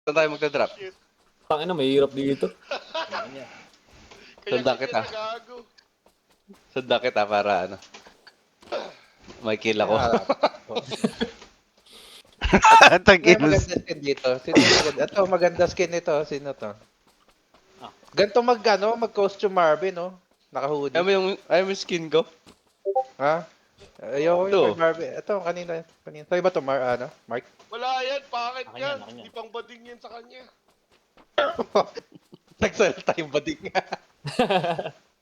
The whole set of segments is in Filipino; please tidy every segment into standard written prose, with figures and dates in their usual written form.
Saan tayo magta-drop? Tangina, mahirap dito. Sanda kita. Sanda kita para ano. May kill ako. Tagin. Maganda skin dito. Sino maganda? Ito, maganda skin nito. Sino to? Ganito mag-costume Marvin, no? Naka-hoodie. Ayaw mo yung skin ko? Ha? Ayoko Ito. yung Marvin. Ito, kanina. Sa'yo ba ito, Mark? Wala yan, bakit Akin yan? yan, akin yan. Di pang bading yan sa kanya. Nagsalita yung bading nga.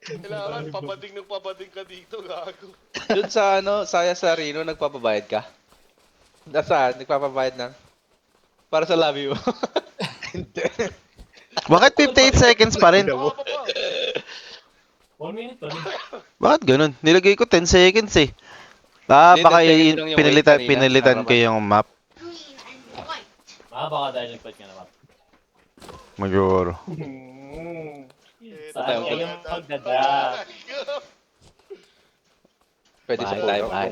Kailangan pabading ka dito, gago. Doon sa Saya sa Rino, nagpapabayad ka? Nasaan? Nagpapabayad ng? Para sa lobby mo. Hindi. Bakit 58 seconds pa rin? Baka pa pa. 1 minute, 1 minute. Bakit ganun? Nilagay ko 10 seconds eh. Ah, Hindi, baka 10 seconds lang yung wait kanina, pinalitan para ko yung map. Baka dahil nag-fight ka naman. Maguro. Saan kayong magdadrop? Pwede sa Bahay tayo, photo. bahay.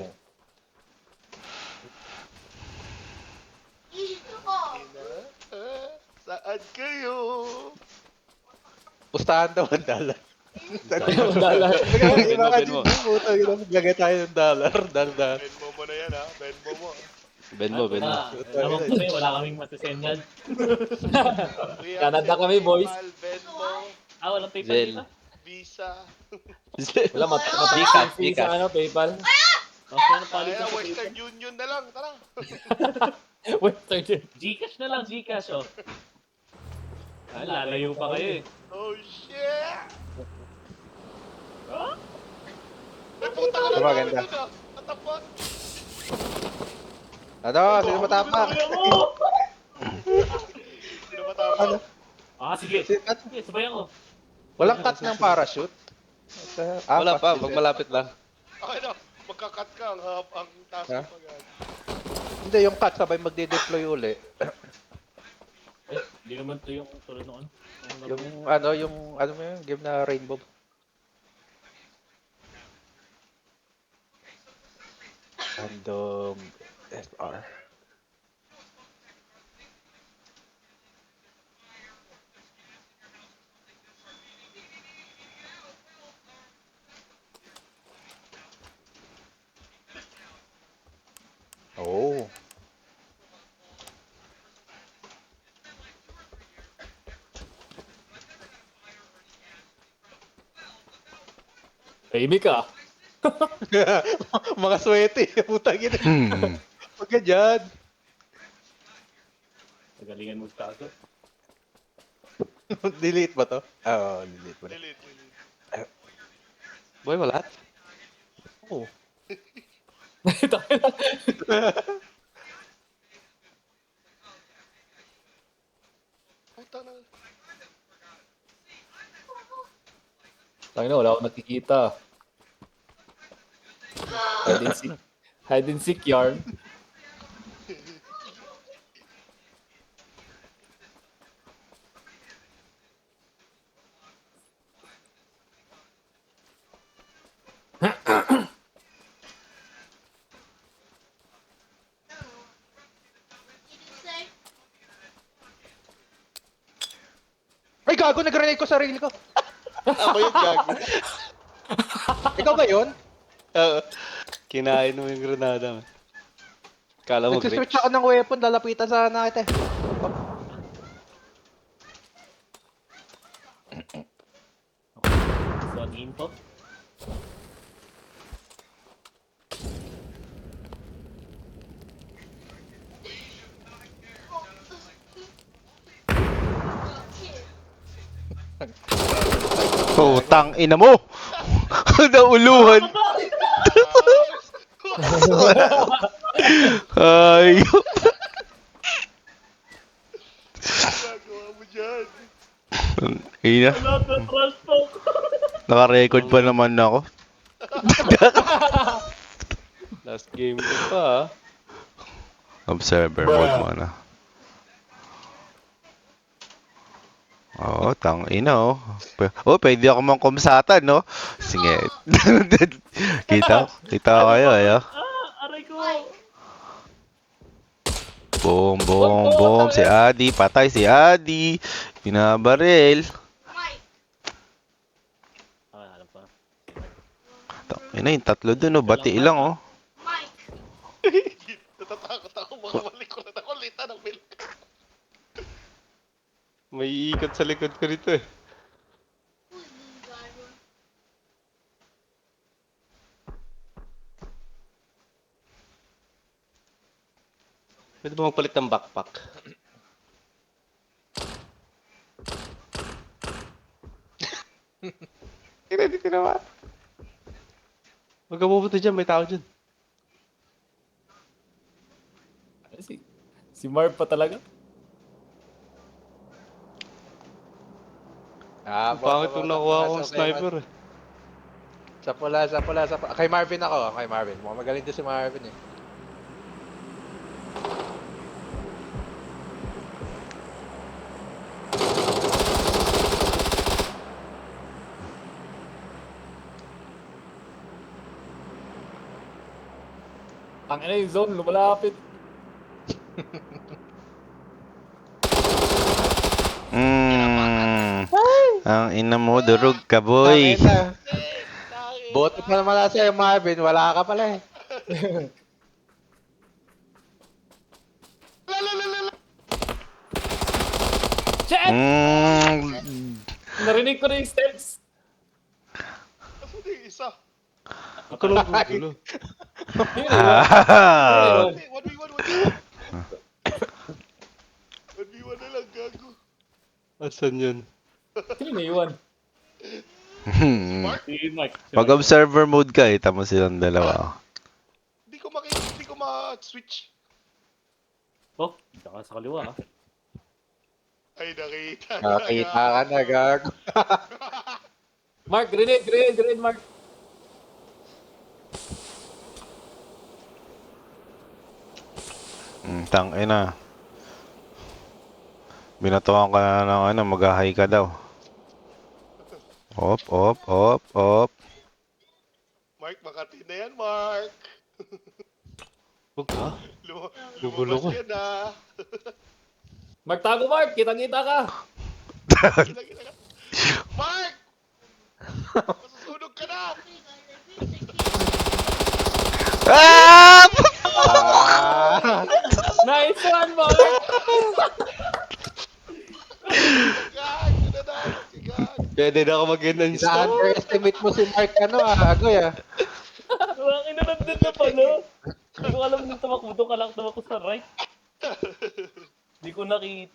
Saan kayo? Pustahan daw ang dollar. Dollar. Ben mo. Maglagay tayo ng dollar. Dollar. Benmo mo na yan, ha? Benmo mo. Ben mo, Ben mo. Alam mo kami, wala kaming masisendan. We Canada accept kami, boys. PayPal, Venmo, Walang PayPal Zel. dito. Visa. Wala, Gcash, fee Gcash. sa PayPal. Tapos meron palit Kaya sa Western Union na lang, tara. Western Union. Gcash na lang, Gcash, oh. Lalayo pa kayo eh. Oh, shit! May puta ka na Ito maganda. dun, ah. Katapat. Ano? Sino matapak? Sino matama? Sige. Sino- Sige, sabayan ko. Walang cut ng parachute. Wala pa, pag malapit lang. Okay na, magkakat ka ang task Ha? mo pag Hindi, yung cut sabay magde-deploy uli. Hindi naman to yung tulad ng ano. Yung mo yun, game na Rainbow. Random SR. Oh. Tahimik ka. Mga swerte, putang ina. Huwag ka dyan. Nagalingan mo sa tago. Delete ba to? Oo, delete mo na. delete. Boy, wala. Oo. Puta na. Tangina, wala akong nakikita. Hide and seek. Hide and seek yarn. Ay, gago, nag-grenade ko sarili ko. Ako yung gago. Ikaw ba yun? Kinain mo yung granada, man. Kala mo, Nagsiswitch ako ng weapon, lalapitan sana kita. So, ang info. Putang ina mo! Nauluhan! Ayop! Gagawa mo dyan. Ina, Not the trash talk. naka-record pa naman ako. last game ko pa, Observer mode muna. Oo, tang ina oh. Pwede ako mang kumsatan, no? Sige. kita ko kayo, ayo. Aray ko. Boom, boom, boom. Si Adi. Patay si Adi. Binabaril. Alam pa. Ina yung tatlo dun, oh. Bati ilang, oh. Natatakot ako, makabalik ko na ako, lita ng bill. May iikot sa likod ko nito eh. Pwede ba magpalit ng backpack? Ready ka naman. Huwag ka pupunta dyan, may tao dyan. Si Marv pa talaga? Ah, Ang pangit kung nakuha akong sniper eh. Sa pula. Kay Marvin ako, kay Marvin. Mukhang magaling din si Marvin eh. Ang ina yung zone, lumalapit. Ang ina mo, durog ka, boy. Tangina. Boto pa naman na sa'yo, Marvin. Wala ka pala eh. Shit! Narinig ko na yung steps. Kasi yung isa. Huwag ka lang gugulo. Ah. 1v1 na lang, gago. Asan yun? Sino na iwan? Si Mike. Mag-observer mode ka, ita mo silang dalawa. Hindi ko ma-switch. Oh, dito ka sa kaliwa ah. Ay, nakita. Nakita ka na, gago. Mark, grenade, Mark. Tang ina. Binatuan ka na ng ano, mag-high ka daw. Op. Mark, Makati na yan, Mark. Huwag ka. Gugulo Lumabas ko. yan ah. Mark, tago Mark, kita-kita ka. Kita ka. Mark! Masusunog ka na! Ah! Nice one, Mark! Gag! Nadalo si Gag! Pwede na ako mag-install. Na-underestimate mo si Mark Agoy ah. Ang ina nandun na pala. Hindi ko alam nung tumakbo, doon ka lang tumakbo sa right. Hindi ko nakita.